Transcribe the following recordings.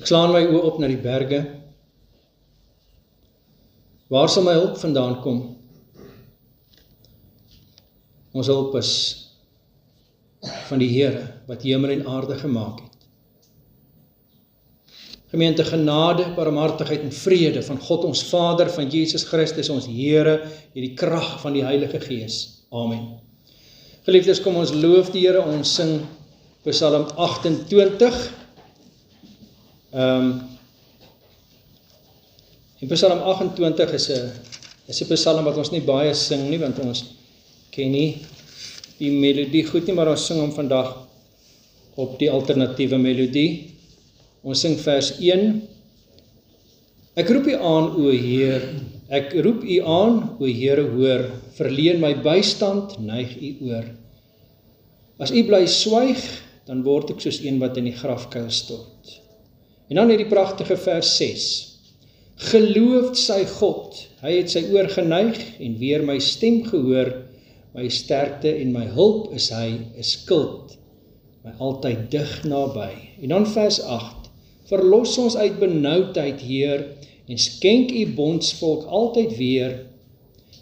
Ek slaan my oë op na die berge. Waar sal my hulp vandaan kom? Ons hulp is van die Here, wat hemel en aarde gemaak het. Gemeente, genade, barmhartigheid en vrede van God ons Vader, van Jesus Christus ons Here, en die krag van die Heilige Gees. Amen. Geliefdes, kom ons loof die Here, ons sing Psalm 28. En Psalm 28 is 'n psalm wat ons nie baie sing nie, want ons ken nie die melodie goed nie, maar ons sing hom vandag op die alternatiewe melodie. Ons sing vers 1. Ek roep U aan, o Heer, ek roep U aan, o Here, hoor, verleen my bystand, neig U oor. As U bly swyg, dan word ek soos een wat in die grafkuil stort. En dan hierdie pragtige vers 6. Geloofd sy God, hy het sy oor geneig en weer my stem gehoor, my sterkte en my hulp is hy, 'n skild, my altyd dig naby. En dan vers 8. Verlos ons uit benoudheid, Heer, en skenk U bondsvolk altyd weer.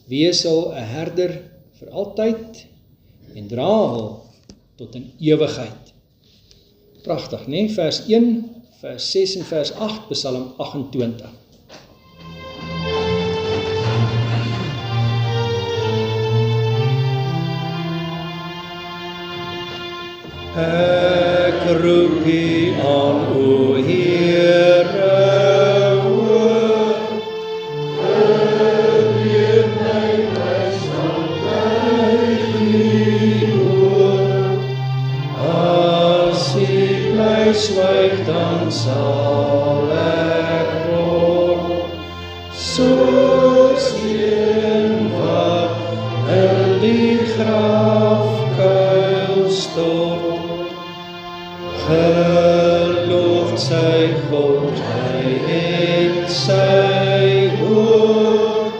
Wees al 'n herder vir altyd en dra hul tot in ewigheid. Pragtig, né? Vers 1, vers 6 en vers 8, Psalm 28. Ek roep U aan, o Here, hoor, verleen my bystand, neig U oor. As U bly swyg, dan sal ek word soos een wat in die grafkuil stort. Geloofd sy God, hy het sy oor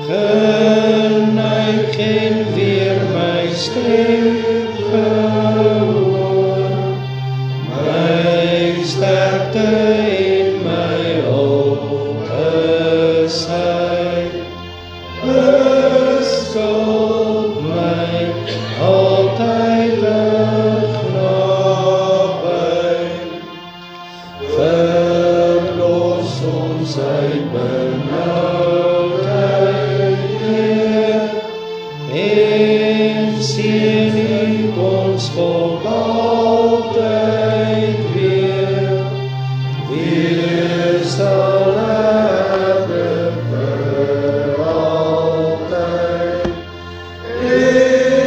geneig en weer my stem gehoor. My sterkte en my hulp is hy, skild my altyd lig naby. Verlos ons uit benoudheid, Heer, en seën U bondsvolk altyd weer. Wees al herder vir altyd,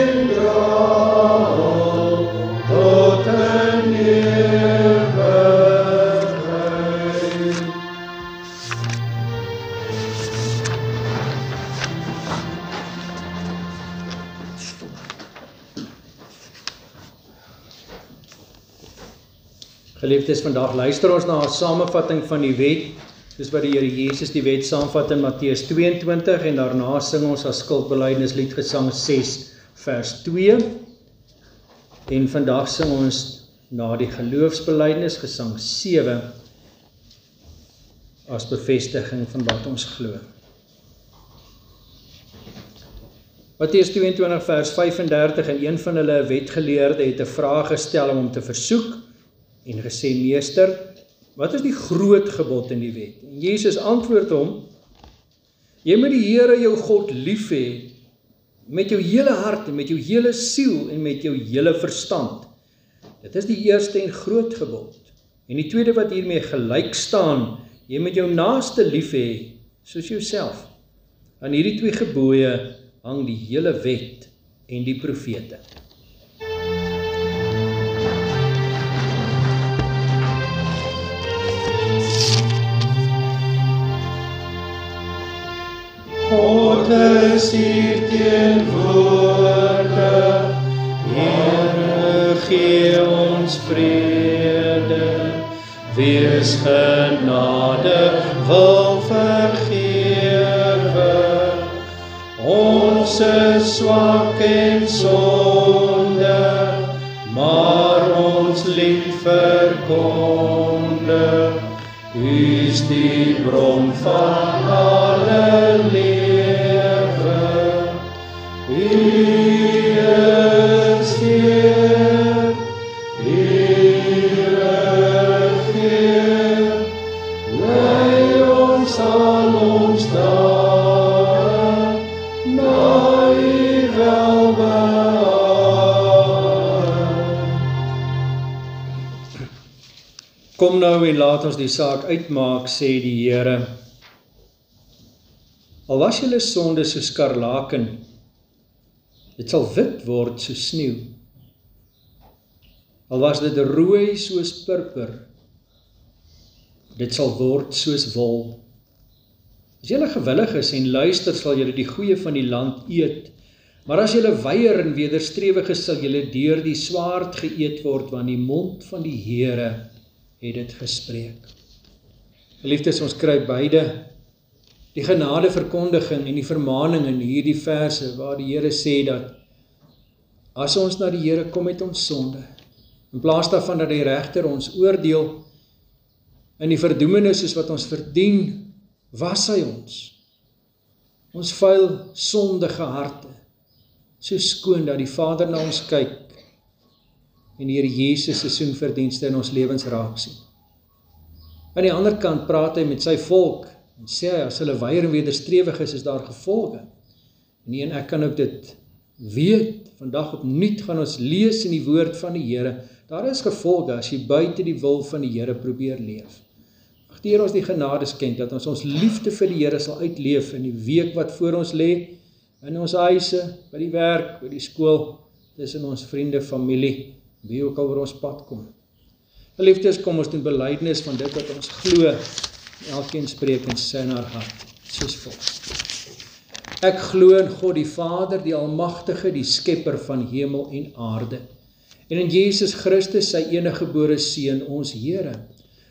en dra hul tot in ewigheid. Geliefdes, vandag luister ons na 'n samevatting van die wet, soos wat die Here Jesus die wet saamvat in Matteus 22, en daarna sing ons as skuldbelydenis liedgesang 6 vers 2. En vandag sing ons na die geloofsbelydenis gesang 7 as bevestiging van wat ons glo. Matteus 22 vers 35, en een van hulle, 'n wetgeleerde, het 'n vraag gestel om hom te versoek en gesê: Meester, wat is die groot gebod in die wet? En Jesus antwoord hom: Jy moet die Here jou God lief hê met jou hele hart en met jou hele siel en met jou hele verstand. Dit is die eerste en groot gebod. En die tweede wat hiermee gelyk staan, jy moet jou naaste lief hê soos jouself. Aan hierdie twee gebooie hang die hele wet en die profete. God is hier teenwoordig, Here, gee ons vrede, wees genadevol vergewe. Ons is swak en sondig, maar ons lied verkondig. U is die bron van alle lewe. U is Heer, Heer, lei ons al ons dae na U welbehae. Kom nou en laat ons die saak uitmaak, sê die Here. Al was julle sonde soos skarlaken, dit sal wit word soos sneeu. Al was dit rooi soos purper, dit sal word soos wol. As julle gewillig is en luister, sal julle die goeie van die land eet. Maar as julle weier en wederstrewig is, sal julle deur die swaard geëet word, want die mond van die Here het dit gespreek. Geliefdes, ons kry beide die genadeverkondiging en die vermaning in hierdie verse, waar die Here sê dat as ons na die Here kom met ons sonde, in plaas daarvan dat die regter ons oordeel in die verdoemenis soos wat ons verdien, was hy ons vuil sondige harte, so skoon dat die Vader na ons kyk en die Here Jesus se soenverdienste in ons lewens raak sien. Aan die ander kant praat hy met sy volk en sê hy, as hulle weier en wederstrewig is daar gevolge. En ek kan ook dit weet, vandag opnuut gaan ons lees in die woord van die Here, daar is gevolge as jy buite die wil van die Here probeer leef. Mag die Here ons die genade skenk, dat ons liefde vir die Here sal uitleef in die week wat voor ons lê, in ons huise, by die werk, by die skool, tussen ons vriende, familie, wie ook al oor ons pad kom. Geliefdes, kom ons doen belydenis van dit wat ons glo, elkeen spreek in sy en haar hart, soos volg. Ek glo in God die Vader, die Almagtige, die Skepper van hemel en aarde, en in Jesus Christus, sy eniggebore Seun, ons Here,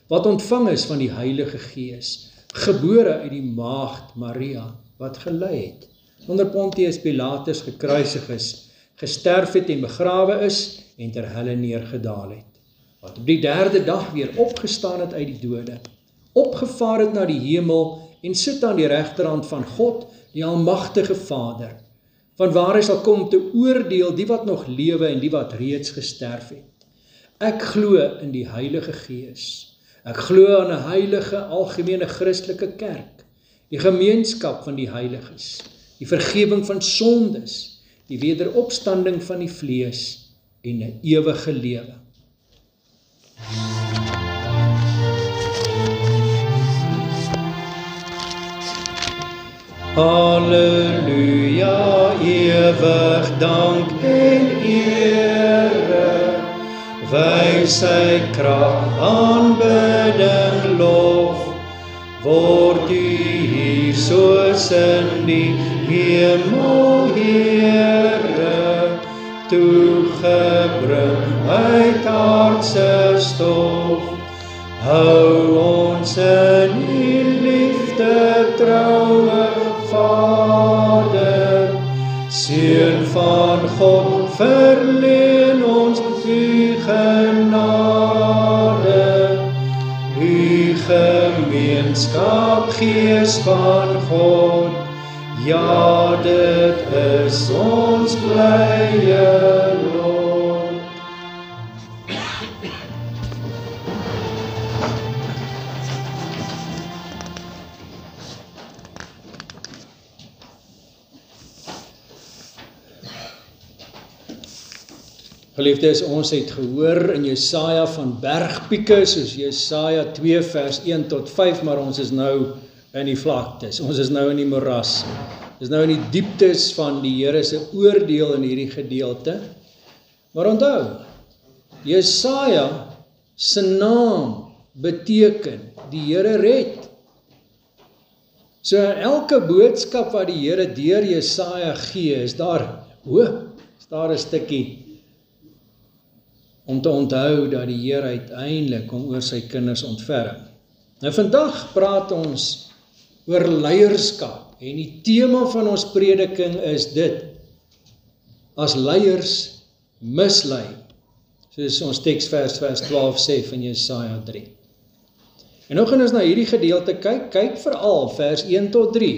wat ontvang is van die Heilige Gees, gebore uit die maagd Maria, wat gelei het, onder Pontius Pilatus gekruisig is, gesterf het en begrawe is, en ter helle neergedaal het, wat op die 3de dag weer opgestaan het uit die dode, opgevaar het na die hemel, en sit aan die regterhand van God, die Almagtige Vader, van waar hy sal kom te oordeel die wat nog lewe en die wat reeds gesterf het. Ek glo in die Heilige Gees. Ek glo aan 'n heilige, algemene Christelike kerk, die gemeenskap van die heiliges, die vergifnis van sondes, die wederopstanding van die vlees en 'n ewige lewe. Halleluja, ewig dank en ere, wys sy krag, aanbidding, lof, word U hier soos in die hemel, Here, toegebring uit aardse stof, hou ons in U liefde troue Vader, Seun van God, verleen ons U genade, U gemeenskap, Gees van God, ja, dit is ons blye lot. Geliefdes, ons het gehoor in Jesaja van bergpieke, soos Jesaja 2 vers 1 tot 5, maar ons is nou in die vlaktes, ons is nou in die moras, ons is nou in die dieptes van die Here se oordeel in hierdie gedeelte. Maar onthou, Jesaja se naam beteken die Here red. So elke boodskap wat die Here deur Jesaja gee, is daar hoop, is daar 'n stukkie om te onthou dat die Here uiteindelik hom oor sy kinders ontferm. Nou vandag praat ons oor leierskap en die tema van ons prediking is dit: as leiers mislei, soos ons teksvers vers 12 sê van Jesaja 3. En nou gaan ons na hierdie gedeelte kyk veral vers 1 tot 3.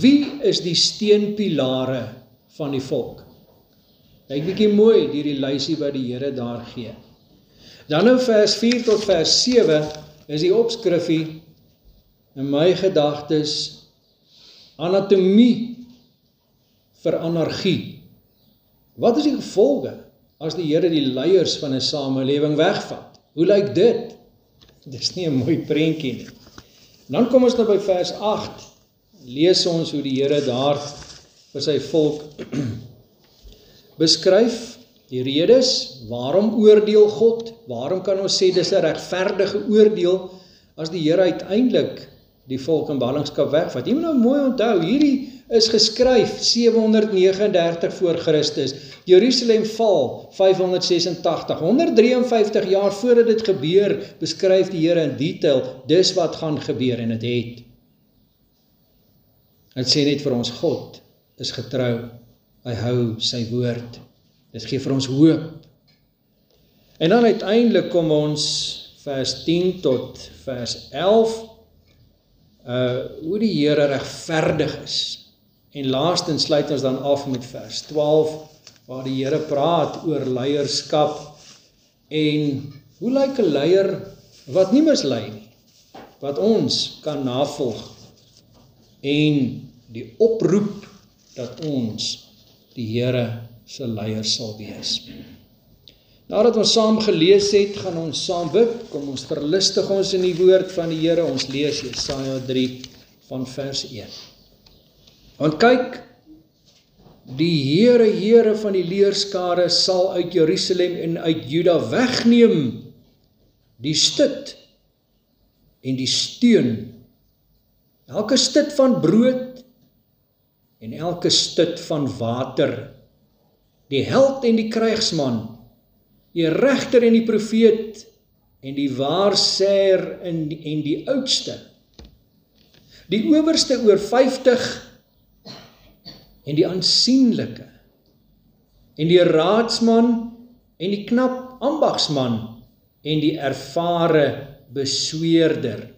Wie is die steunpilare van die volk? Kyk bietjie mooi deur die lysie wat die Here daar gee. Dan nou vers 4 tot vers 7 is die opskrifie in my gedagtes anatomie vir anargie. Wat is die gevolge as die Here die leiers van 'n samelewing wegvat? Hoe lyk dit? Dis nie 'n mooi prentjie nie. Dan kom ons nou by vers 8. Lees ons hoe die Here daar vir sy volk beskryf die redes, waarom oordeel God? Waarom kan ons sê dis 'n regverdige oordeel as die Here uiteindelik die volk in ballingskap wegvat? Jy moet nou mooi onthou, hierdie is geskryf 739 voor Christus. Jerusalem val 586. 153 jaar voordat dit gebeur, beskryf die Here in detail, dis wat gaan gebeur en dit het. Dit sê net vir ons, God is getrou. Hy hou sy woord. Dit gee vir ons hoop. En dan uiteindelik kom ons vers 10 tot vers 11, hoe die Here regverdig is. En laastens sluit ons dan af met vers 12, waar die Here praat oor leierskap en hoe lyk 'n leier wat nie mislei nie, wat ons kan navolg en die oproep dat ons die Here se leier sal wees. Nadat ons saam gelees het, gaan ons saam bid. Kom ons verlustig ons in die woord van die Here. Ons lees Jesaja 3 van vers 1. Want kyk, die Here van die leerskare sal uit Jerusalem en uit Juda wegneem die stut en die steun, elke stut van brood en elke stut van water, die held en die krygsman, die regter en die profeet en die waarsêer en die oudste, die owerste oor 50 en die aansienlike en die raadsman en die knap ambagsman en die ervare besweerder.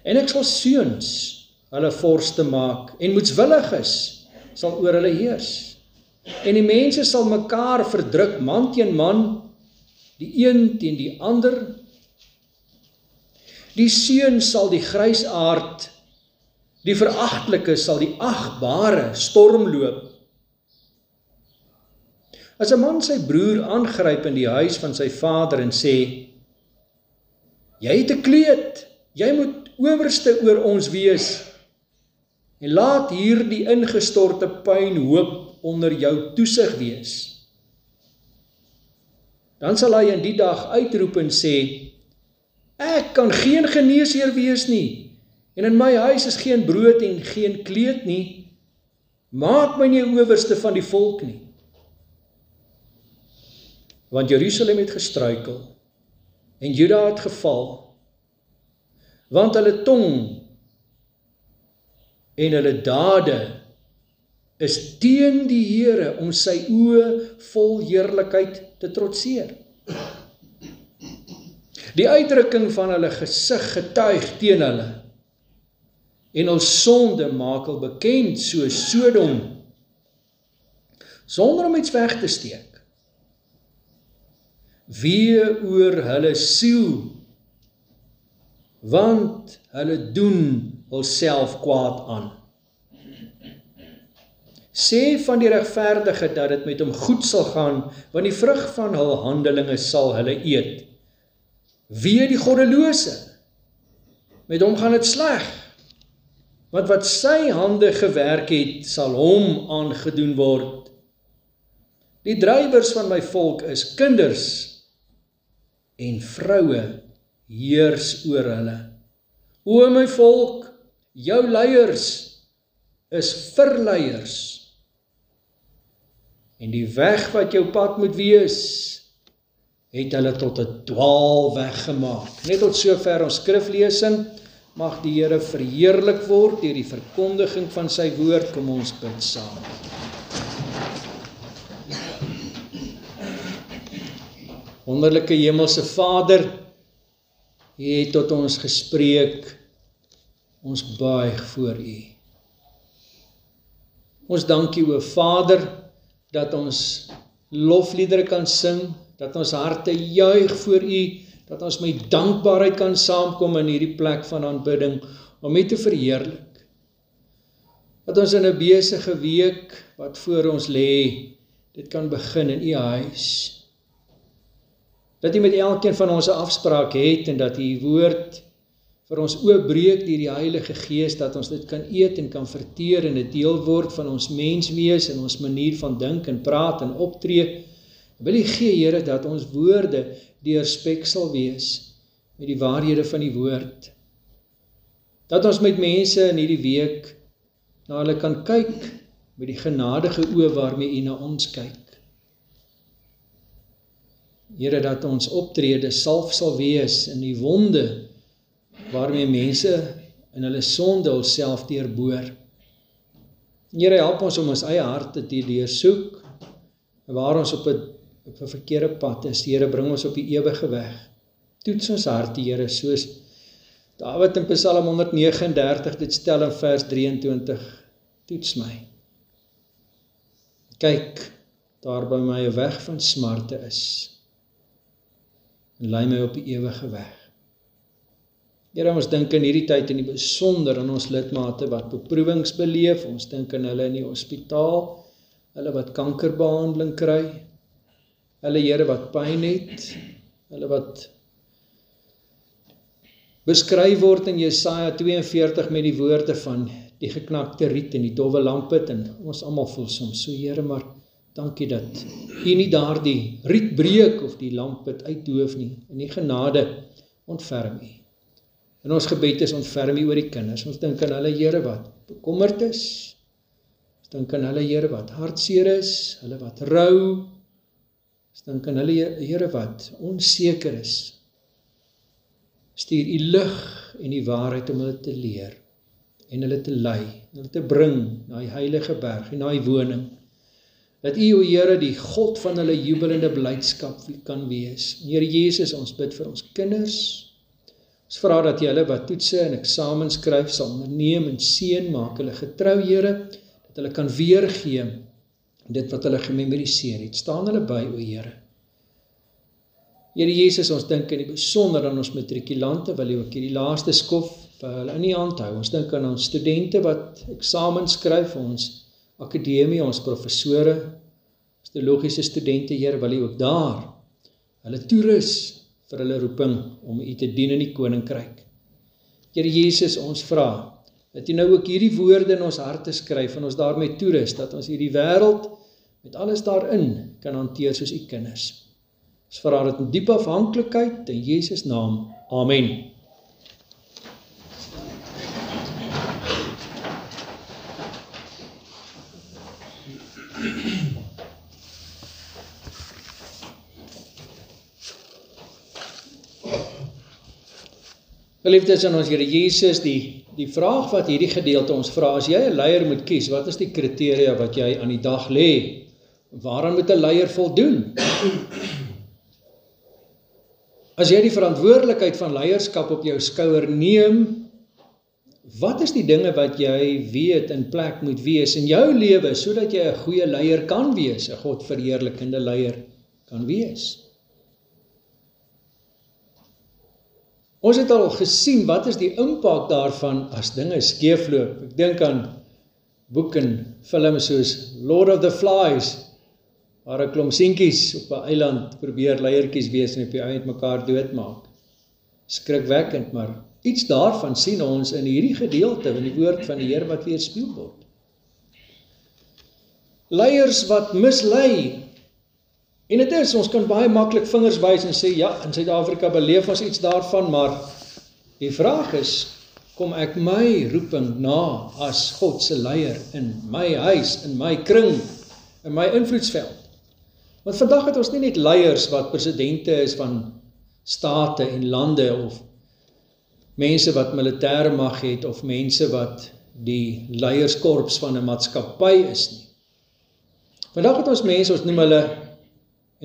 En ek sal seuns hulle vorste maak en moedswilliges sal oor hulle heers. En die mense sal mekaar verdruk, man teen man, die een teen die ander. Die seun sal die grysaard, die veragtelike sal die agbare stormloop. As 'n man sy broer aangryp in die huis van sy vader en sê, jy het 'n kleed, jy moet owerste oor ons wees, en laat hier die ingestorte puinhoop onder jou toesig wees. Dan sal hy in die dag uitroep en sê, ek kan geen geneesheer wees nie, en in my huis is geen brood en geen kleed nie, maak my nie 'n owerste van die volk nie. Want Jerusalem het gestruikel, en Juda het geval, want hulle tong en hulle dade is teen die Here om sy oë vol heerlikheid te trotseer. Die uitdrukking van hulle gesig getuig teen hulle, en hul sonde maak hulle bekend soos Sodom, sonder om iets weg te steek. Wee oor hulle siel, want hulle doen hulself kwaad aan. Sê van die regverdige dat dit met hom goed sal gaan, want die vrug van hul handelinge sal hulle eet. Wee die goddelose, met hom gaan dit sleg, want wat sy hande gewerk het, sal hom aangedoen word. Die drywers van my volk is kinders, en vroue heers oor hulle. O my volk, jou leiers is verleiers, en die weg wat jou pad moet wees, het hulle tot 'n dwaalweg gemaak. Net tot sover ons skriflesing, mag die Here verheerlik word deur die verkondiging van sy woord. Kom ons bid saam. Wonderlike Hemelse Vader, U het tot ons gespreek, ons buig voor U. Ons dank U, o Vader, dat ons lofliedere kan sing, dat ons harte juig voor U, dat ons met dankbaarheid kan saamkom in hierdie plek van aanbidding, om U te verheerlik. Dat ons in 'n besige week, wat voor ons lê, dit kan begin in U huis. Dat U met elkeen van ons 'n afspraak het, en dat U woord vir ons oopbreek deur die Heilige Gees, dat ons dit kan eet en kan verteer, en 'n deel word van ons menswees, en ons manier van dink en praat en optree. Wil U gee, Here, dat ons woorde deurspek sal wees met die waarhede van die woord. Dat ons met mense in hierdie week na hulle kan kyk met die genadige oë waarmee U na ons kyk. Here, dat ons optrede salf sal wees in die wonde waarmee mense in hulle sonde hulself deurboor. Here, help ons om ons eie harte te deursoek, waar ons op 'n verkeerde pad is. Here, bring ons op die ewige weg. Toets ons harte, Here, soos Dawid in Psalm 139 dit stel in vers 23. Toets my. Kyk, daar by my 'n weg van smarte is, en lei my op die ewige weg. Here, ons dink in hierdie tyd in die besonder aan ons lidmate wat beproewings beleef, ons dink aan hulle in die hospitaal, hulle wat kankerbehandeling kry, hulle, Here, wat pyn het, hulle wat beskryf word in Jesaja 42 met die woorde van die geknakte riet en die dowwe lampet, en ons almal voel soms so, Here, maar dankie dat U nie daardie riet breek of die lampet uitdoof nie, en die genade ontferm U. En ons gebed is ontferm U oor die kinders. Ons dink aan hulle, Here, wat bekommerd is. Ons dink aan hulle, Here, wat hartseer is, hulle wat rou. Ons dink aan hulle, Here, wat onseker is. Stuur U lig en die waarheid om hulle te leer, en hulle te lei, en hulle te bring na die heilige berg en na die woning. Dat U, o Here, die God van hulle jubelende blydskap kan wees. Here Jesus, ons bid vir ons kinders. Ons vra dat U hulle wat toetse en eksamens skryf sal onderneem en seën, maak hulle getrou, Here, dat hulle kan weergee dit wat hulle gememoriseer het. Staan hulle by, o Here. Here Jesus, ons dink in die besonder aan ons matrikulante, wil U ook hierdie laaste skof vir hulle in die hand hou. Ons dink aan ons studente wat eksamens skryf, ons akademie, ons professore, ons teologiese studente, Here, wil U ook daar hulle toerus vir hulle roeping om U te dien in die koninkryk. Here Jesus, ons vra dat U nou ook hierdie woorde in ons harte skryf en ons daarmee toerus, dat ons hierdie wêreld met alles daarin kan hanteer soos U kinders. Ons vra dit in diep afhanklikheid in Jesus naam. Amen. Geliefdes in ons Here Jesus, die vraag wat hierdie gedeelte ons vra, as jy 'n leier moet kies, wat is die kriteria wat jy aan die dag lê? Waaraan moet 'n leier voldoen? As jy die verantwoordelikheid van leierskap op jou skouer neem, wat is die dinge wat jy weet in plek moet wees in jou lewe, sodat jy 'n goeie leier kan wees, 'n God verheerlikende leier kan wees? Ons het al gesien, wat is die impak daarvan as dinge skeefloop? Ek dink aan boek en films soos Lord of the Flies, waar 'n klomp seentjies op 'n eiland probeer leiertjies wees en op die einde mekaar doodmaak. Skrikwekkend, maar iets daarvan sien ons in hierdie gedeelte in die woord van die Here wat weerspieël word. Leiers wat mislei. En dit is, ons kan baie maklik vingers wys en sê, ja, in Suid-Afrika beleef ons iets daarvan, maar die vraag is, kom ek my roeping na as God se leier in my huis, in my kring, in my invloedsveld? Want vandag het ons nie net leiers wat presidente is van state en lande, of mense wat militêre mag het, of mense wat die leierskorps van 'n maatskappy is nie. Vandag het ons mense, ons noem hulle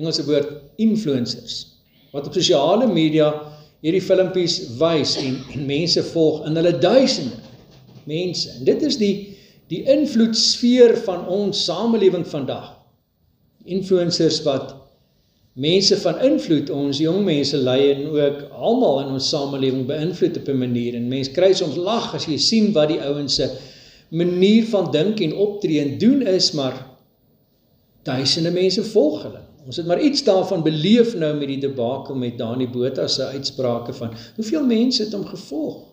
Engelse woord influencers, wat op sosiale media hierdie filmpies wys en mense volg in hulle duisende mense. En dit is die invloedsfeer van ons samelewing vandag. Influencers wat mense van invloed, ons jong mense lei en ook almal in ons samelewing beïnvloed op 'n manier. En mense kry soms lag as jy sien wat die ouens se manier van dink en optree en doen is, maar duisende mense volg hulle. Ons het maar iets daarvan beleef nou met die debakel met Dani Botha se uitsprake van hoeveel mense het hom gevolg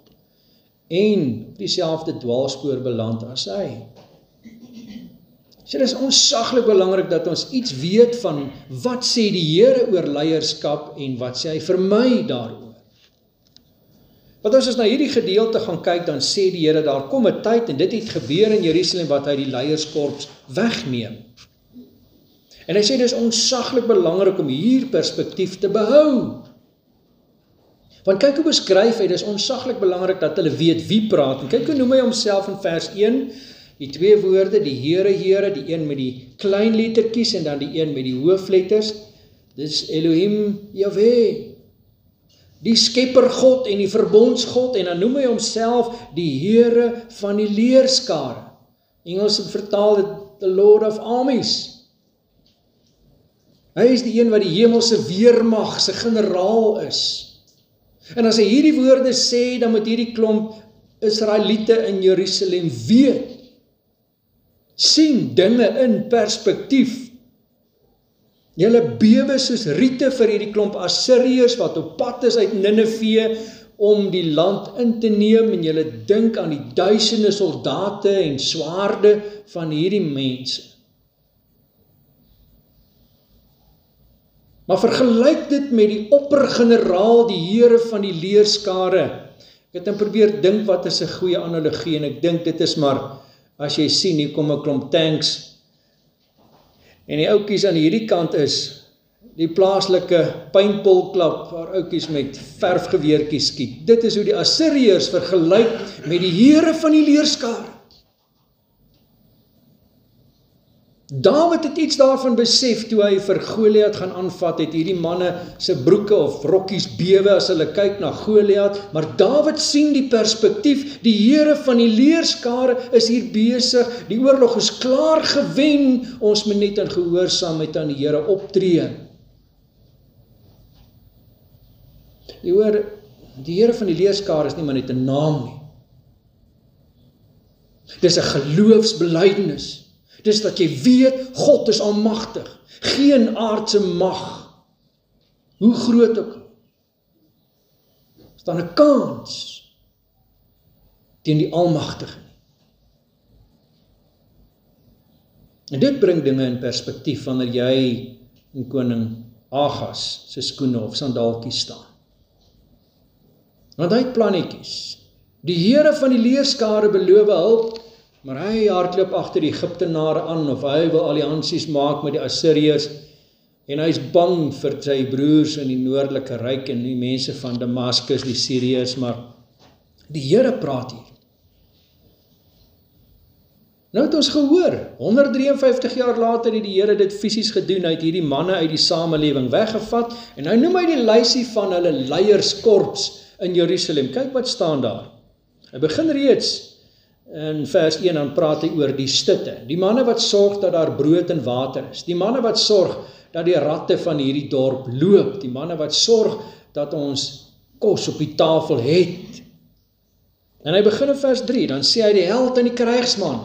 en op dieselfde dwaalspoor beland as hy. So dit is onsaglik belangrik dat ons iets weet van wat sê die Here oor leierskap en wat sê hy vir my daaroor. Want as na hierdie gedeelte gaan kyk, dan sê die Here daar kom 'n tyd en dit het gebeur in Jerusalem wat hy die leierskorps wegneem. En hy sê dit is onsaglik belangrik om hier perspektief te behou. Want kyk hoe beskryf hy, dit is onsaglik belangrik dat hulle weet wie praat. En kyk hoe noem hy homself in vers 1, die twee woorde, die Here, Here, die een met die klein lettertjies en dan die een met die hoofletters. Dit is Elohim Yahweh, die skepper God en die verbondsgod, en dan noem hy homself die Here van die leerskare. Engels vertaal dit the Lord of Armies. Hy is die een wat die hemelse weermag se generaal is. En as hy hierdie woorde sê, dan moet hierdie klomp Israeliete in Jerusalem weet. Sien dinge in perspektief. Julle bewe soos riete vir hierdie klomp Assiriërs wat op pad is uit Nineve om die land in te neem, en julle dink aan die duisende soldate en swaarde van hierdie mense. Maar vergelyk dit met die oppergeneraal, die Here van die leerskare. Ek het dan probeer dink wat is 'n goeie analogie, en ek dink dit is maar, as jy sien, hier kom 'n klomp tanks, en die ouetjies aan hierdie kant is die plaaslike paintballklub, waar ouetjies met verfgeweertjies skiet. Dit is hoe die Assiriërs vergelyk met die Here van die leerskare. Dawid het iets daarvan besef toe hy vir Goliat gaan aanvat, het hierdie manne se broeke of rokkies bewe as hulle kyk na Goliat, maar Dawid sien die perspektief, die Here van die leerskare is hier besig, die oorlog is klaar gewen, ons moet net in gehoorsaamheid aan die Here optree. Jy hoor, die Here van die leerskare is nie maar net 'n naam nie. Dis 'n geloofsbelydenis. Dis dat jy weet, God is almagtig, geen aardse mag, hoe groot ook, is dan 'n kans teen die almagtige. En dit bring dinge in perspektief wanneer jy in koning Agas se skoene of sandaaltjies staan. Want hy het plannetjies. Die Here van die leerskare beloof hulp, maar hy hardloop agter die Egiptenare aan, of hy wil alliansies maak met die Assiriërs, en hy is bang vir sy broers in die noordelike ryk en die mense van Damaskus, die Siriërs, maar die Here praat hier. Nou het ons gehoor, 153 jaar later het die Here dit fisies gedoen, hy het hierdie manne uit die samelewing weggevat, en nou noem hy die lysie van hulle leierskorps in Jerusalem. Kyk wat staan daar. Hy begin reeds in vers 1, dan praat hy oor die stutte, die manne wat sorg dat daar brood en water is, die manne wat sorg dat die ratte van hierdie dorp loop, die manne wat sorg dat ons kos op die tafel het. En hy begin in vers 3, dan sê hy die held en die krygsman,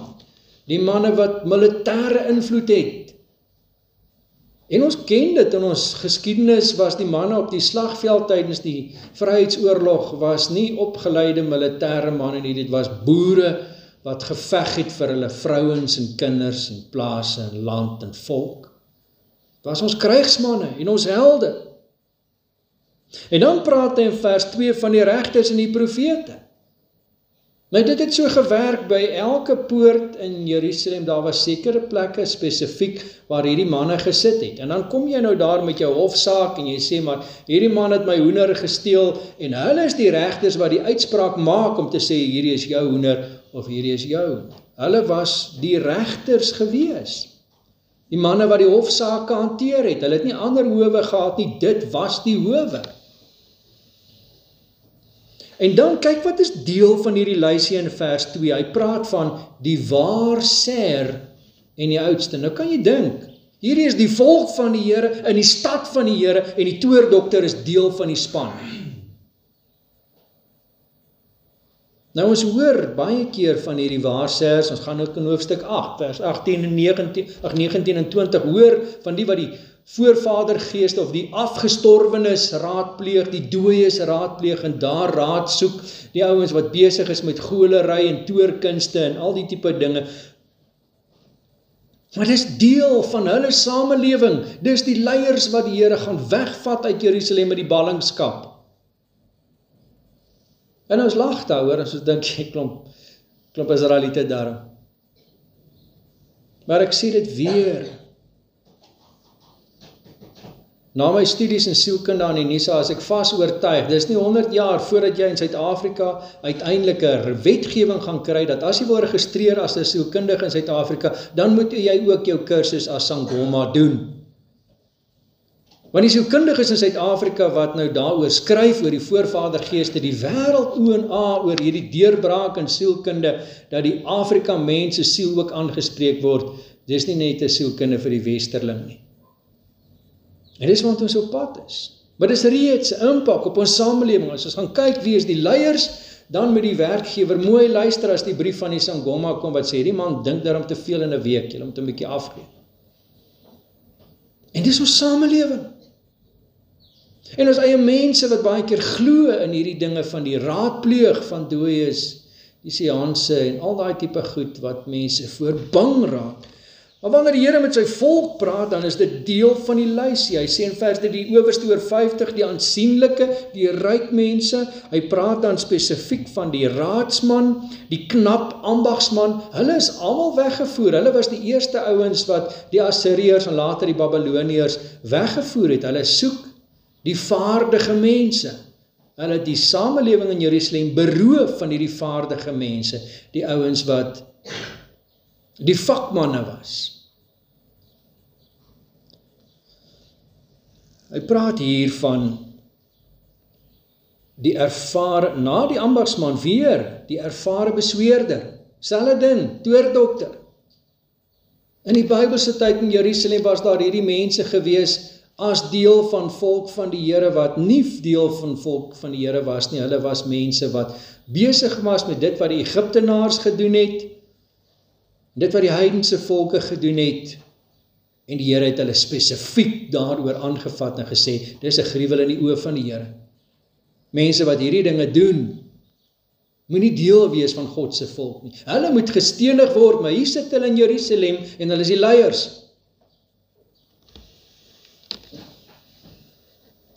die manne wat militêre invloed het. En ons ken dit in ons geskiedenis, was die manne op die slagveld tydens die Vryheidsoorlog was nie opgeleide militêre manne nie, dit was boere wat geveg het vir hulle vrouens en kinders en plase en land en volk. Dit was ons krygsmanne en ons helde. En dan praat hy in vers 2 van die regters en die profete. Nou dit het so gewerk by elke poort in Jerusalem, daar was sekere plekke spesifiek waar hierdie manne gesit het. En dan kom jy nou daar met jou hofsaak en jy sê maar, hierdie man het my hoender gesteel, en hulle is die regters wat die uitspraak maak om te sê, hierdie is jou hoender of hierdie is jou. Hulle was die regters gewees. Die manne wat die hofsaake hanteer het, hulle het nie ander howe gehad nie, dit was die howe. En dan kyk wat is deel van hierdie lysie in vers 2. Hy praat van die waarsêer en die oudste. Nou kan jy dink, hierdie is die volk van die Here in die stad van die Here en die toordokter is deel van die span. Nou ons hoor baie keer van hierdie waarsêers, ons gaan ook in hoofstuk 8, vers 18 en 19 en 20, hoor van die wat die voorvadergeeste of die afgestorwenes raadpleeg, die dooies raadpleeg en daar raad soek, die ouens wat besig is met golery en toorkunste en al die tipe dinge. Maar dis deel van hulle samelewing, dis die leiers wat die Here gaan wegvat uit Jerusalem met die ballingskap. En ons lag daaroor, en ons dink, jy klomp Israeliete daarom. Maar ek sê dit weer. Na my studies in sielkunde aan die NISA is ek vas oortuig, dis nie 100 jaar voordat jy in Suid-Afrika uiteindelik 'n wetgewing gaan kry, dat as jy wil registreer as 'n sielkundige in Suid-Afrika, dan moet jy ook jou kursus as Sangoma doen. Want die sielkundiges in Suid-Afrika wat nou daaroor skryf oor die voorvadergeeste, die wêreld o en a oor hierdie deurbraak in sielkunde, dat die Afrika mense siel ook aangespreek word, dis nie net 'n sielkunde vir die westerling nie. En dis wat ons op pad is. Maar dis reeds 'n impak op ons samelewing. As ons gaan kyk wie is die leiers, dan moet die werkgewer mooi luister as die brief van die Sangoma kom wat sê, die man dink daarom te veel in 'n week, jy moet hom 'n bietjie afgee. En dis ons samelewing. En ons eie mense wat baie keer glo in hierdie dinge van die raadpleeg van dooies, die seanse en al daai tipe goed wat mense voor bang raak. Maar wanneer die Here met sy volk praat, dan is dit deel van die lysie. Hy sê in vers 3, die owerste oor 50, die aansienlike, die ryk mense. Hy praat dan spesifiek van die raadsman, die knap ambagsman. Hulle is almal weggevoer. Hulle was die eerste ouens wat die Assiriërs en later die Babiloniërs weggevoer het. Hulle soek die vaardige mense. Hulle het die samelewing in Jerusalem beroof van hierdie vaardige mense, die ouens wat die vakmanne was. Hy praat hier van die ervare, na die ambagsman weer, die ervare besweerder, selfde ding, toordokter. In die Bybelse tyd in Jerusalem was daar hierdie mense gewees as deel van volk van die Here wat nie deel van volk van die Here was nie. Hulle was mense wat besig was met dit wat die Egiptenaars gedoen het, dit wat die heidense volke gedoen het, en die Here het hulle spesifiek daaroor aangevat en gesê, dis 'n gruwel in die oë van die Here. Mense wat hierdie dinge doen, moenie deel wees van God se volk nie. Hulle moet gestenig word, maar hier sit hulle in Jerusalem en hulle is die leiers.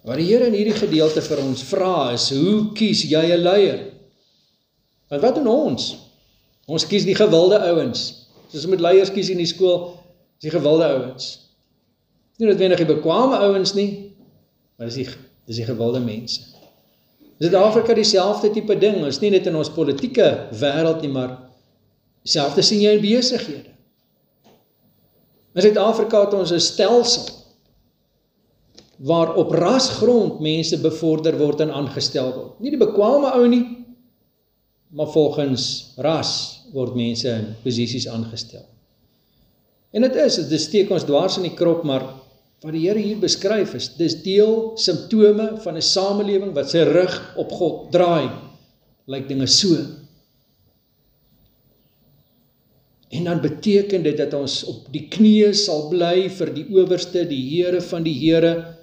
Wat die Here in hierdie gedeelte vir ons vra is, hoe kies jy 'n leier? Want wat doen ons? Ons kies die gewilde ouens. Soos met leiers kies in die skool, die gewilde ouens. Nie noodwendig die bekwame ouens nie, maar dis die gewilde mense. In Suid-Afrika dieselfde tipe ding, is nie net in ons politieke wêreld nie, maar dieselfde sien jy in besighede. In Suid-Afrika het ons 'n stelsel waar op rasgrond mense bevorder word en aangestel word. Nie die bekwame ou nie, maar volgens ras word mense in posisies aangestel. En dit steek ons dwars in die krop, maar wat die Here hier beskryf is, dis deel simptome van 'n samelewing wat sy rug op God draai, lyk dinge so. En dan beteken dit dat ons op die knieë sal bly vir die owerste, die Here van die Here,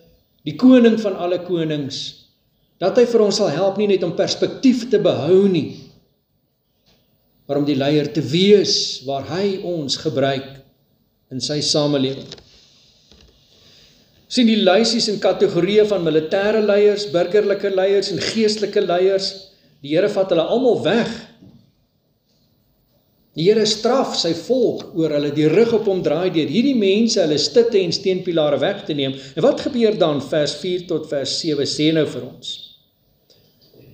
die koning van alle konings, dat hy vir ons sal help nie net om perspektief te behou nie, maar om die leier te wees waar hy ons gebruik in sy samelewing. Sien die lysies en kategorieë van militêre leiers, burgerlike leiers en geestelike leiers, die Here vat hulle almal weg. Die Here straf sy volk oor hulle die rug op hom draai deur hierdie mense hulle stitte en steenpilare weg te neem. En wat gebeur dan? Vers 4 tot vers 7 sê nou vir ons.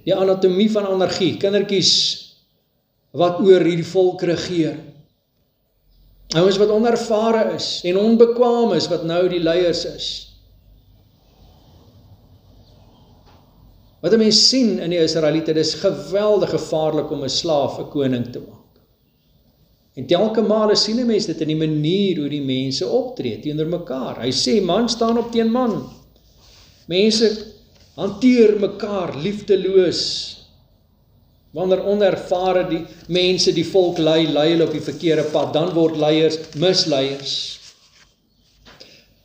Die anatomie van anargie, kindertjies wat oor hierdie volk regeer. Ouens wat onervare is en onbekwaam is wat nou die leiers is. Wat 'n mens sien in die Israeliete, dis geweldig gevaarlik om 'n slaaf 'n koning te maak. En telke male sien 'n mens dit in die manier hoe die mense optree teenoor mekaar. Hy sê, man staan op teen man. Mense hanteer mekaar liefdeloos. Wanneer onervare die mense die volk lei hulle op die verkeerde pad, dan word leiers misleiers.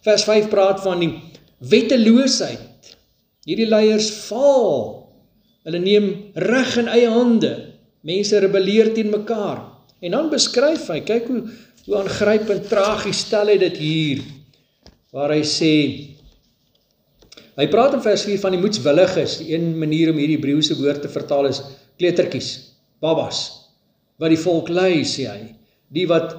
Vers 5 praat van die wetteloosheid. Hierdie leiers faal. Hulle neem reg in eie hande. Mense rebelleer teen mekaar. En dan beskryf hy, kyk hoe aangrypend tragies stel hy dit hier, waar hy sê, hy praat in vers 4 van die moedswilliges. Die een manier om hierdie Hebreëse woord te vertaal is kleutertjies, babas, wat die volk lei, sê hy. Die wat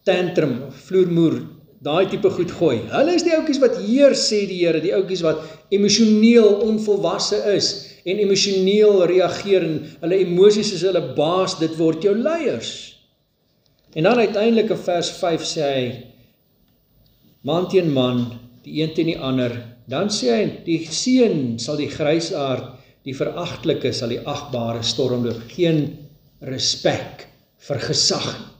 tantrum, vloermoer, daai tipe goed gooi. Hulle is die ouetjies wat heers, sê die Here, die ouetjies wat emosioneel onvolwasse is en emosioneel reageer en hulle emosies is hulle baas, dit word jou leiers. En dan uiteindelik in vers 5 sê hy, man teen man, die een teen die ander, dan sê hy, die seun sal die grysaard, die veragtelike sal die agbare stormloop, geen respek vir gesag.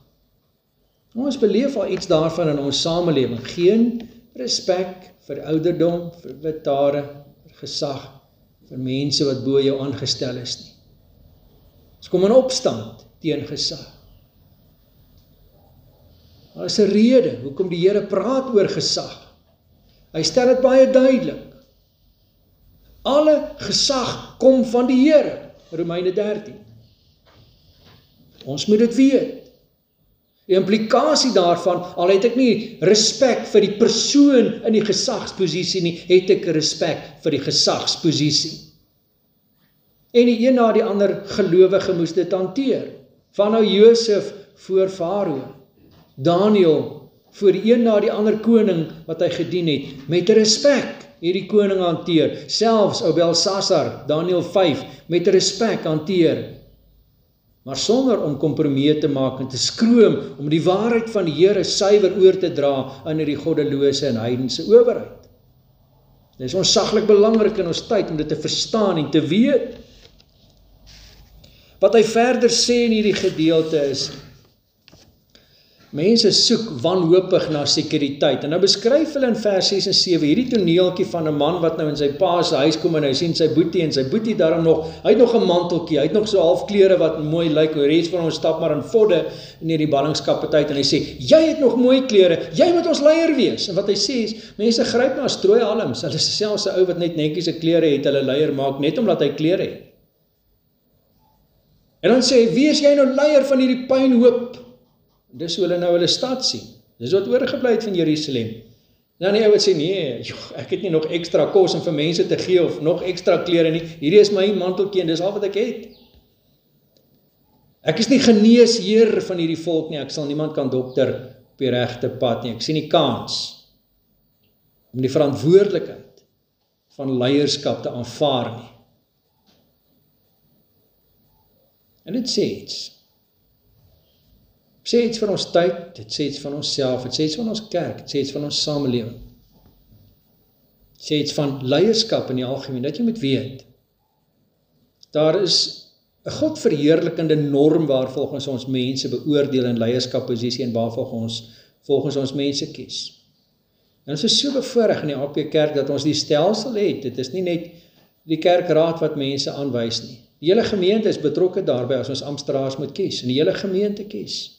Ons beleef al iets daarvan in ons samelewing, geen respek vir ouderdom, vir wit hare, vir gesag, vir mense wat bo jou aangestel is nie. Ons kom in opstand teen gesag. Daar is 'n rede hoekom die Here praat oor gesag. Hy stel dit baie duidelik. Alle gesag kom van die Here, Romeine 13. Ons moet dit weet. Die implikasie daarvan, al het ek nie respek vir die persoon in die gesagsposisie nie, het ek respek vir die gesagsposisie. En die een na die ander gelowige moes dit hanteer. Van nou Josef voor Farao, Daniel voor die een na die ander koning wat hy gedien het, met respek hierdie koning hanteer. Selfs ou Belsasar, Daniel 5, met respek hanteer. Maar sonder om kompromie te maak en te skroom om die waarheid van die Here suiwer oor te dra aan hierdie goddelose en heidense owerheid. Dit is ontsaglik belangrik in ons tyd om dit te verstaan en te weet. Wat hy verder sê in hierdie gedeelte is, mense soek wanhoopig na sekuriteit. En nou beskryf hulle in vers 6 en 7 hierdie toneeltjie van 'n man wat nou in sy pa se huis kom en hy sien sy boetie en sy boetie daarom nog, hy het nog 'n manteltjie, hy het nog so half klere wat mooi lyk, hoe res van ons stap maar in vodde in hierdie ballingskaptyd en hy sê, jy het nog mooi klere, jy moet ons leier wees. En wat hy sê is, mense gryp na strooihalms, hulle is selfs 'n ou wat net netjies se klere het, hulle leier maak net omdat hy klere het. En dan sê hy, wie is jy nou leier van hierdie pynhoop? Dis hoe hulle nou hulle stad sien. Dis wat oorgebly het van Jerusalem. Dan die ou wat sê, nee, ek het nie nog ekstra kos om vir mense te gee of nog ekstra klere nie. Hierdie is my manteltjie en dis al wat ek het. Ek is nie geneesheer van hierdie volk nie. Ek sal niemand kan dokter op die regte pad nie. Ek sien nie kans om die verantwoordelikheid van leierskap te aanvaar nie. En dit sê iets. Dit sê iets van ons tyd, dit sê iets van onsself, dit sê iets van ons kerk, dit sê iets van ons samelewing. Dit sê iets van leierskap in die algemeen, dat jy moet weet. Daar is 'n godverheerlikende norm waar volgens ons mense beoordeel in leierskapposisie en waar volgens ons mense kies. En ons is so bevoorreg in die AP Kerk dat ons die stelsel het. Dit is nie net die kerkraad wat mense aanwys nie. Die hele gemeente is betrokke daarbey as ons amptenare moet kies, en die hele gemeente kies.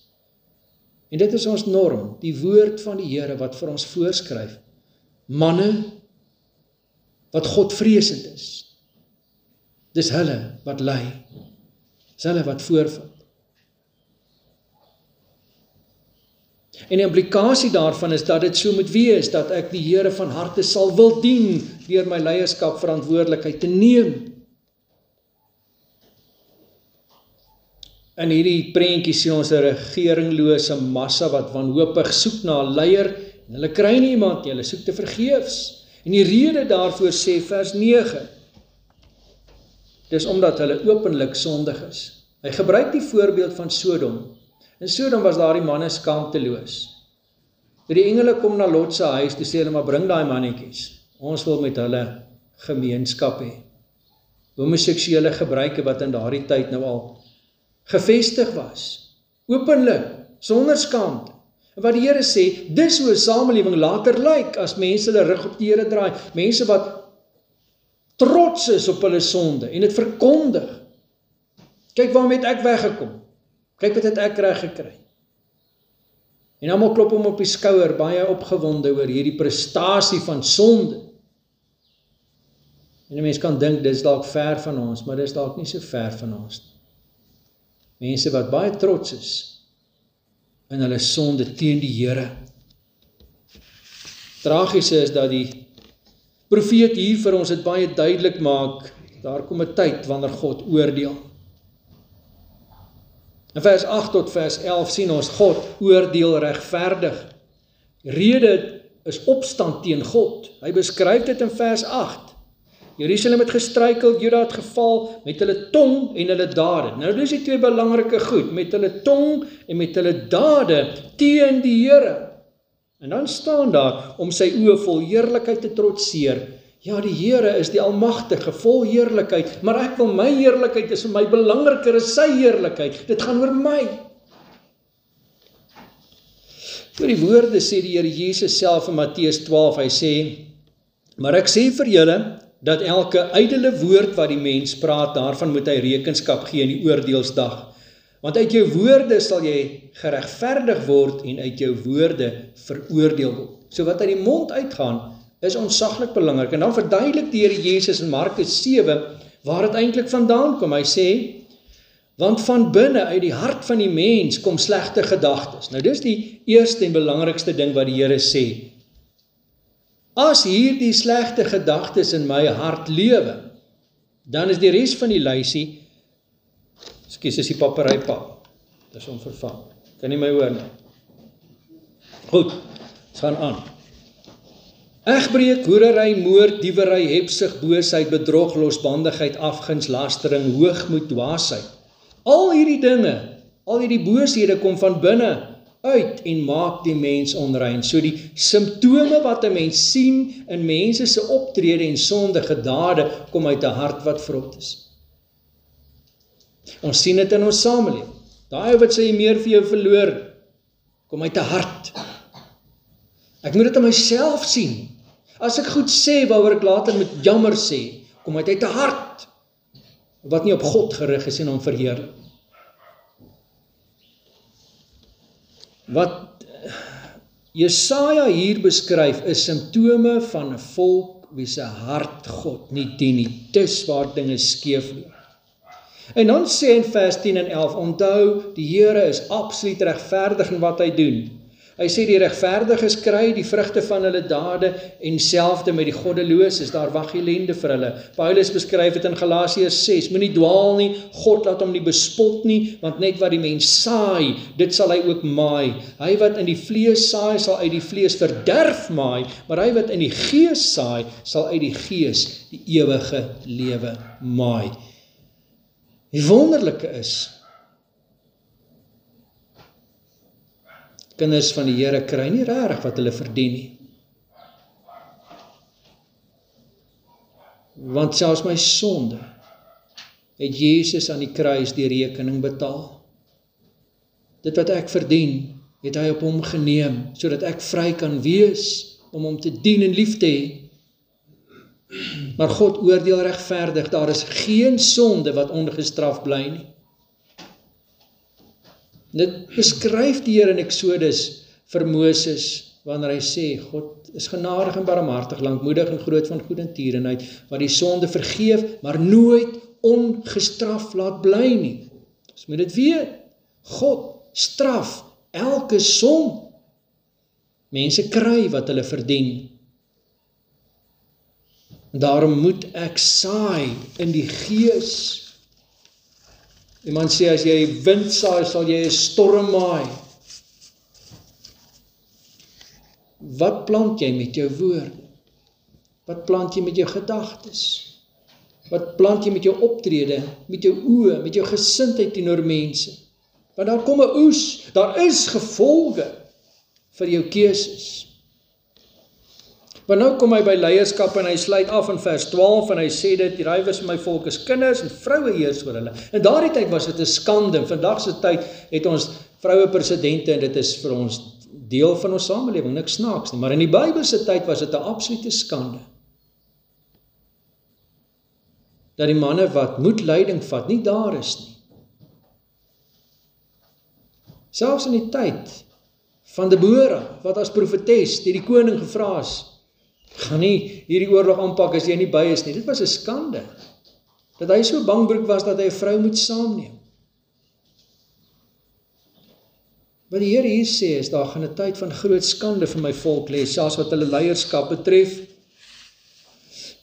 En dit is ons norm, die woord van die Here wat vir ons voorskryf. Manne wat Godvreesend is. Dis hulle wat lei. Dis hulle wat voorvat. En die implikasie daarvan is dat dit so moet wees, dat ek die Here van harte sal wil dien, deur my leierskap verantwoordelikheid te neem. In hierdie prentjie sien ons 'n regeeringlose massa wat wanhoopig soek na 'n leier, en hulle kry nie iemand nie, hulle soek te vergeefs. En die rede daarvoor sê vers 9, dis omdat hulle openlik sondig is. Hy gebruik die voorbeeld van Sodom. In Sodom was daardie manne skaamteloos. Toe die engele kom na Lot se huis, toe sê hulle, maar bring daai mannetjies, ons wil met hulle gemeenskap hê. Homoseksuele gebruike wat in daardie tyd nou al gevestig was, openlik, sonder skaamte. En wat die Here sê, dis hoe 'n samelewing later lyk, as mense hulle rug op die Here draai, mense wat trots is op hulle sonde, en dit verkondig. Kyk waarmee het ek weggekom, kyk wat het ek reg gekry. En almal klop hom op die skouer, baie opgewonde oor hierdie prestasie van sonde. En 'n mens kan dink, dis dalk ver van ons, maar dis dalk nie so ver van ons. Mense wat baie trots is in hulle sonde teen die Here. Tragiese is dat die profeet hier vir ons dit baie duidelik maak, daar kom 'n tyd wanneer God oordeel. In vers 8 tot vers 11 sien ons God oordeel regverdig. Die rede is opstand teen God. Hy beskryf dit in vers 8. Jerusalem het gestruikel, Juda het geval met hulle tong en hulle dade. Nou dis die twee belangrike goed, met hulle tong en met hulle dade teen die Here. En dan staan daar, om sy oë vol heerlikheid te trotseer. Ja, die Here is die Almagtige, vol heerlikheid, maar ek wil my heerlikheid, is vir my belangriker as sy heerlikheid. Dit gaan oor my. Oor die woorde sê die Here Jesus self in Matteus 12, hy sê, maar ek sê vir julle, dat elke ydelle woord wat die mens praat, daarvan moet hy rekenskap gee in die oordeelsdag. Want uit jou woorde sal jy geregverdig word en uit jou woorde veroordeel word. So wat uit die mond uitgaan, is ontsaglik belangrik. En dan verduidelik die Here Jesus in Markus 7, waar dit eintlik vandaan kom. Hy sê, want van binne uit die hart van die mens kom slegte gedagtes. Nou dis die eerste en belangrikste ding wat die Here sê. As hierdie slegte gedagtes in my hart lewe, dan is die res van die lysie, ekskuus, is die paperypap. Dis onvervang. Kan nie my hoor nie. Goed, ons gaan aan. Egbreek, hoerery, moord, diewery, hebsug, boosheid, bedrog, losbandigheid, afguns, lastering, hoogmoed, dwaasheid. Al hierdie dinge, al hierdie booshede kom van binne uit en maak die mens onrein. So die simptome wat 'n mens sien in mense se optrede en sondige dade kom uit 'n hart wat vrot is. Ons sien dit in ons samelewing. Daai wat sê meer vir jou verloor, kom uit 'n hart. Ek moet dit in myself sien. As ek goed sê waaroor ek later moet jammer sê, kom uit 'n hart wat nie op God gerig is en hom verheerlik. Wat Jesaja hier beskryf is simptome van 'n volk wie se hart God nie dien nie. Dis waar dinge skeef loop. En dan sê in vers 10 en 11, onthou, die Here is absoluut regverdig in wat hy doen. Hy sê die regverdiges kry die vrugte van hulle dade en selfde met die goddeloses, daar wag ellende vir hulle. Paulus beskryf dit in Galasiërs 6, moenie dwaal nie, God laat hom nie bespot nie, want net wat die mens saai, dit sal hy ook maai. Hy wat in die vlees saai, sal uit die vlees verderf maai, maar hy wat in die gees saai, sal uit die gees die ewige lewe maai. Die wonderlike is, kinders van die Here kry nie regtig wat hulle verdien nie. Want selfs my sonde het Jesus aan die kruis die rekening betaal. Dit wat ek verdien, het hy op hom geneem, sodat ek vry kan wees om hom te dien en lief te hê. Maar God oordeel regverdig, daar is geen sonde wat ongestraf bly nie. Dit beskryf die Here in Exodus vir Moses, wanneer hy sê, God is genadig en barmhartig, lankmoedig en groot van goedertierenheid, wat die sonde vergeef, maar nooit ongestraf laat bly nie. Ons moet dit weet, God straf elke sonde. Mense kry wat hulle verdien. Daarom moet ek saai in die gees. Iemand sê, as jy wind saai, sal jy 'n storm maai. Wat plant jy met jou woorde? Wat plant jy met jou gedagtes? Wat plant jy met jou optrede, met jou oë, met jou gesindheid teenoor mense? Want daar kom 'n oes, daar is gevolge vir jou keuses. Maar nou kom hy by leierskap en hy sluit af in vers 12 en hy sê dit, die rywers van my volk is kinders en vroue heers oor hulle. In daardie tyd was dit 'n skande. Vandag se tyd het ons vroue presidente en dit is vir ons deel van ons samelewing, niks snaaks nie. Maar in die Bybelse tyd was dit 'n absolute skande. Dat die manne wat moet leiding vat, nie daar is nie. Selfs in die tyd van Deborah, wat as profetes deur die koning gevra is, gaan nie hierdie oorlog aanpak as jy nie by is nie. Dit was 'n skande. Dat hy so bangbroek was dat hy 'n vrou moet saamneem. Wat die Here hier sê is, daar gaan 'n tyd van groot skande vir my volk lê, selfs wat hulle leierskap betref.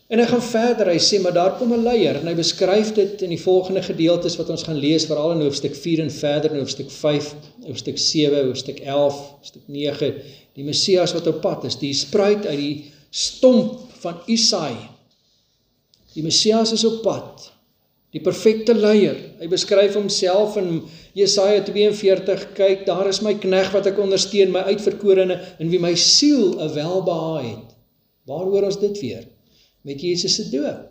En hy gaan verder, hy sê, maar daar kom 'n leier, en hy beskryf dit in die volgende gedeeltes wat ons gaan lees, veral in hoofstuk 4 en verder, in hoofstuk 5, hoofstuk 7, hoofstuk 11, hoofstuk 9, die Messias wat op pad is, die spruit uit die stomp van Isaai. Die Messias is op pad, die perfekte leier. Hy beskryf homself in Jesaja 42, kyk, daar is my knegt wat ek ondersteun, my uitverkorene, in wie my siel 'n welbehae het. Waar hoor ons dit weer? Met Jesus se doop.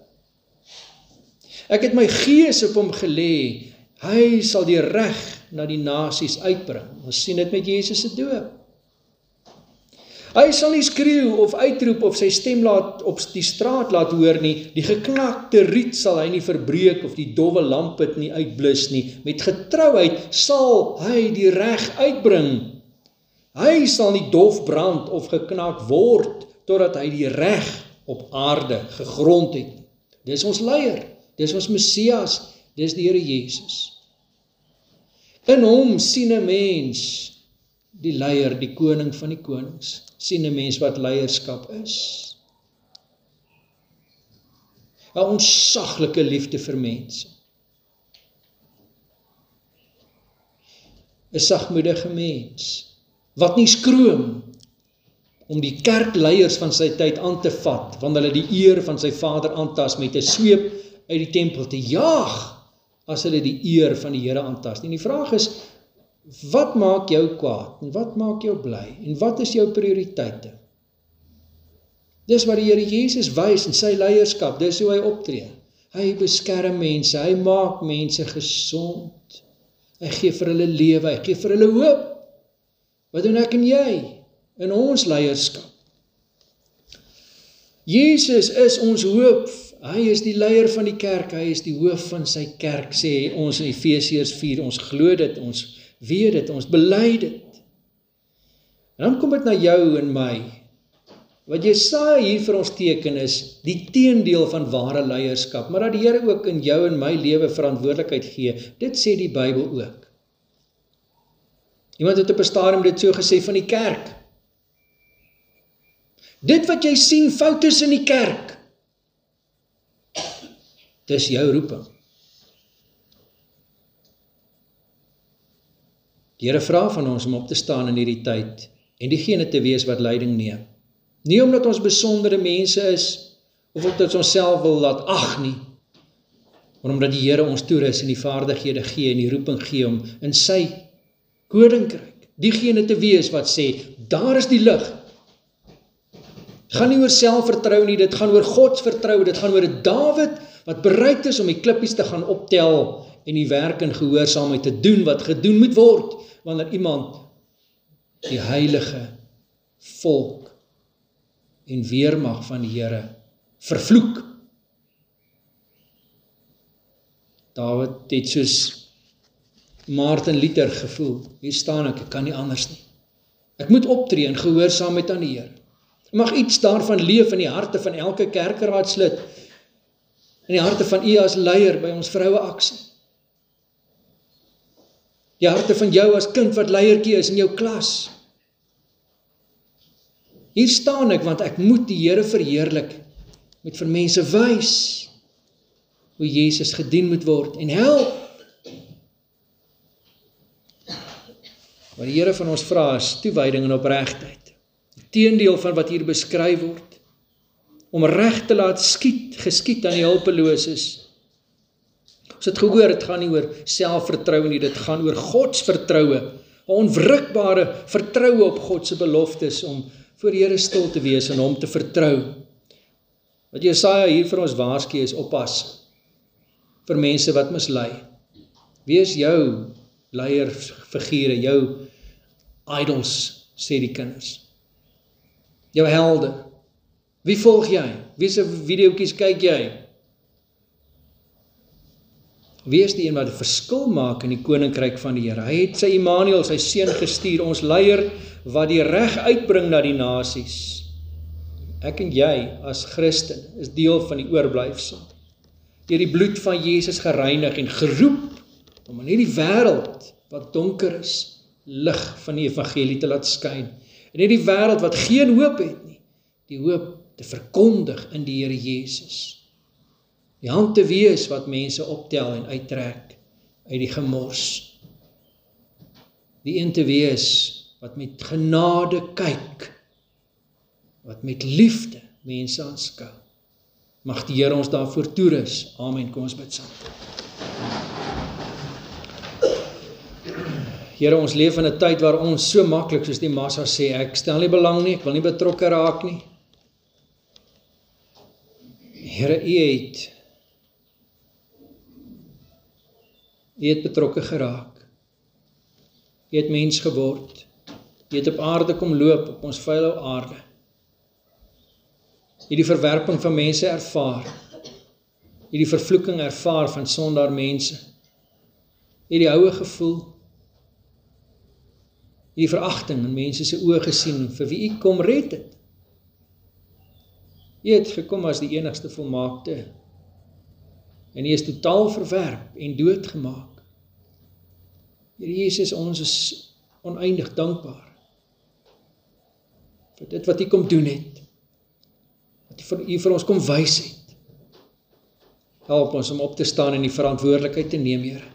Ek het my gees op hom gelê, hy sal die reg na die nasies uitbring. Ons sien dit met Jesus se doop. Hy sal nie skreeu of uitroep of sy stem op die straat laat hoor nie, die geknakte riet sal hy nie verbreek of die dowwe lampet nie uitblus nie. Met getrouheid sal hy die reg uitbring. Hy sal nie dof brand of geknak word, totdat hy die reg op aarde gegrond het. Dis ons leier, dis ons Messias, dis die Here Jesus. In hom sien 'n mens die leier, die koning van die konings, sien 'n mens wat leierskap is. 'n Ontsaglike liefde vir mense. 'n Sagmoedige mens, wat nie skroom om die kerkleiers van sy tyd aan te vat, wanneer hulle die eer van sy vader aantas met 'n sweep uit die tempel te jaag, as hulle die eer van die Here aantas. En die vraag is, wat maak jou kwaad, en wat maak jou bly, en wat is jou prioriteite? Dis wat die Here Jesus wys in sy leierskap, dis hoe hy optree. Hy beskerm mense, hy maak mense gesond, hy gee vir hulle lewe, hy gee vir hulle hoop. Wat doen ek en jy in ons leierskap? Jesus is ons hoop, hy is die leier van die kerk, hy is die hoof van sy kerk, sê ons in Efesiërs 4, ons glo dit, ons weet dit, ons bely dit. En dan kom dit na jou en my. Wat Jesaja hier vir ons teken is, die teendeel van ware leierskap, maar dat die Here ook in jou en my lewe verantwoordelikheid gee, dit sê die Bybel ook. Iemand het op 'n stadium dit so gesê van die kerk. Dit wat jy sien, foute in die kerk, dis jou roeping. Die Here vra van ons om op te staan in hierdie tyd en diegene te wees wat leiding neem. Nie omdat ons besondere mense is, of omdat ons self wil laat ag nie, maar omdat die Here ons toerus en die vaardighede gee en die roeping gee om in sy koninkryk diegene te wees wat sê, daar is die lig. Dit gaan nie oor selfvertrou nie, dit gaan oor godsvertrou, dit gaan oor 'n Dawid wat bereid is om die klippies te gaan optel en die werk in gehoorsaamheid te doen wat gedoen moet word, wanneer iemand die heilige volk en weermag van die Here vervloek. Dawid het soos Martin Luther gevoel, hier staan ek kan nie anders nie. Ek moet optree in gehoorsaamheid aan die Here. Mag iets daarvan leef in die harte van elke kerkeraadslid, in die harte van u as leier by ons vroue aksie. Die harte van jou as kind wat leiertjie is in jou klas. Hier staan ek, want ek moet die Here verheerlik, moet vir mense wys hoe Jesus gedien moet word en help. Wat die Here van ons vra is toewyding en opregtheid. Die teendeel van wat hier beskryf word, om reg te laat geskied aan die hulpeloses. Ons het gehoor, dit gaan nie oor selfvertroue nie, dit gaan oor godsvertroue, 'n onwrikbare vertroue op God se beloftes, om voor die Here stil te wees en hom te vertrou. Wat Jesaja hier vir ons waarsku is oppas vir mense wat mislei. Wie is jou leierfigure, jou idols, sê die kinders. Jou helde. Wie volg jy? Wie se videoetjies kyk jy? Wie is die een wat 'n verskil maak in die koninkryk van die Here? Hy het sy Immanuel, sy seun gestuur, ons leier wat die reg uitbring na die nasies. Ek en jy as Christen is deel van die oorblyfsel. Deur die bloed van Jesus gereinig en geroep om in hierdie wêreld wat donker is, lig van die evangelie te laat skyn. En hierdie wêreld wat geen hoop het nie, die hoop te verkondig in die Here Jesus. Die hand te wees wat mense optel en uittrek uit die gemors. Die een te wees wat met genade kyk, wat met liefde mense aanskou. Mag die Here ons daarvoor toerus. Amen. Kom ons bid saam. Here, ons leef in 'n tyd waar ons so maklik, soos die massa sê, ek stel nie belang nie, ek wil nie betrokke raak nie. Here, U het betrokke geraak. U het mens geword. U het op aarde kom loop, op ons vuile aarde. U het die verwerping van mense ervaar. U het die vervloeking ervaar van sondaar mense. U het die houe gevoel. U het die veragting in mense se oë gesien, vir wie U kom red het. U het gekom as die enigste volmaakte. En U is totaal verwerp en doodgemaak. Here Jesus, ons is oneindig dankbaar vir dit wat U kom doen het. Wat U vir ons kom wys het. Help ons om op te staan en die verantwoordelikheid te neem, Here.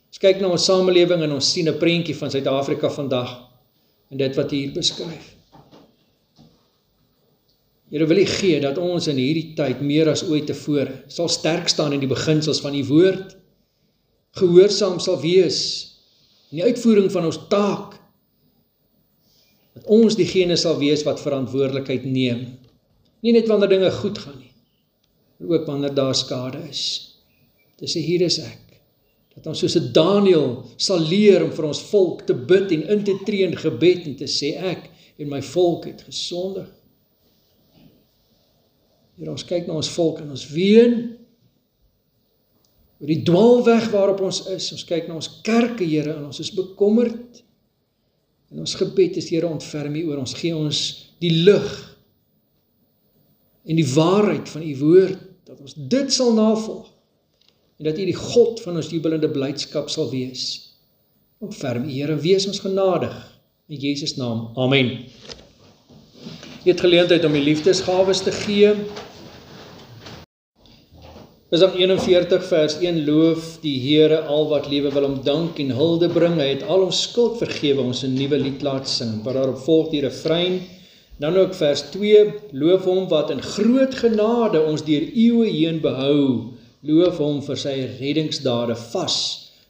Ons kyk na ons samelewing en ons sien 'n prentjie van Suid-Afrika vandag en dit wat U hier beskryf. Here, wil U gee dat ons in hierdie tyd meer as ooit tevore sal sterk staan in die beginsels van U woord, gehoorsaam sal wees in die uitvoering van ons taak, dat ons diegene sal wees wat verantwoordelikheid neem, nie net wanneer dinge goed gaan nie, maar ook wanneer daar skade is. Dis hier is ek, dat ons soos 'n Daniël sal leer om vir ons volk te bid en in te tree in gebed en te sê ek en my volk het gesondig. Here, ons kyk na ons volk en ons ween oor die dwaalweg waarop ons is. Ons kyk na ons kerke, Here, en ons is bekommerd. En ons gebed is, Here, ontferm U oor ons, gee ons die lig en die waarheid van U woord, dat ons dit sal navolg, en dat U die God van ons jubelende blydskap sal wees. Ontferm U, Here, wees ons genadig, in Jesus naam, amen. U het geleentheid om die liefdesgawes te gee. Psalm 41 vers 1, loof die Here al wat lewe, wil hom dank en hulde bring, hy het al ons skuld vergewe, ons 'n nuwe lied laat sing, wat daarop volg die refrein, dan ook vers 2, loof hom wat in groot genade ons deur eeue heen behou, loof hom vir sy reddingsdade, vas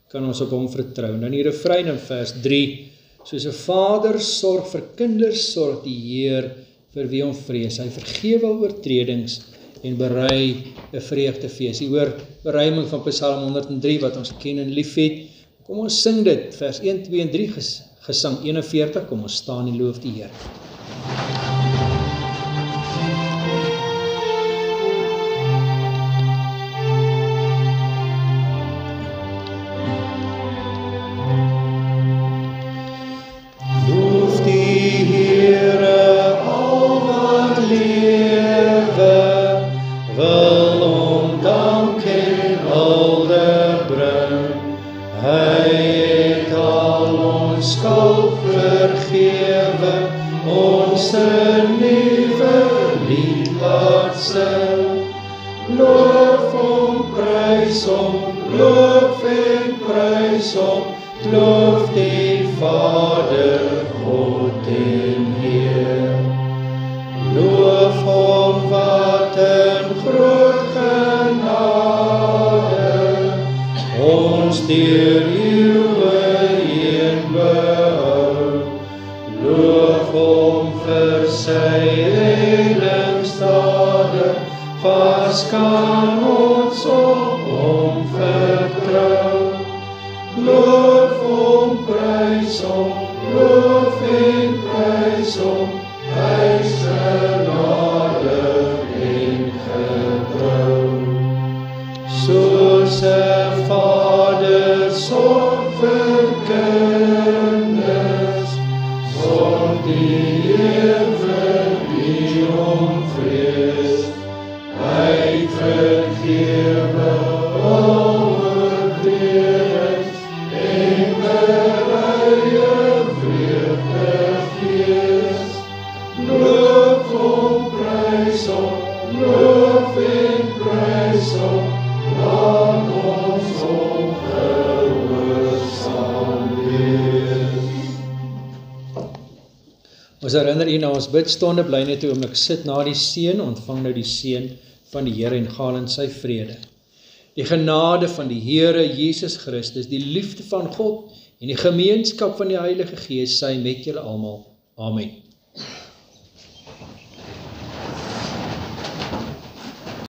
kan ons op hom vertrou. Dan die refrein in vers 3, soos 'n vader sorg vir kinders, sorg die Heer vir wie hom vrees, hy vergewe al oortredings en berei 'n vreugdefees. Jy hoor beruiming van Psalm 103 wat ons ken en lief het. Kom ons sing dit, vers 1, 2 en 3, gesang 41, kom ons staan en loof die Here. Loof hom vir Vas kan ons op hom vertrou. Loof hom, prys hom, loof en prys hom, hy is genadig en getrou. Soos 'n Vader sorg vir kinders, sorg die Heer vir wie hom vrees. Hy vergewe al oortredings en berei 'n vreugdefees. Loof hom, prys hom, loof en prys hom, laat ons hom gehoorsaam wees. Ons herinner u na ons bidstonde, bly net 'n oomblik sit na die seën, ontvang nou die seën van die Here en gaan in sy vrede. Die genade van die Here Jesus Christus, die liefde van God en die gemeenskap van die Heilige Gees, sy met julle almal. Amen.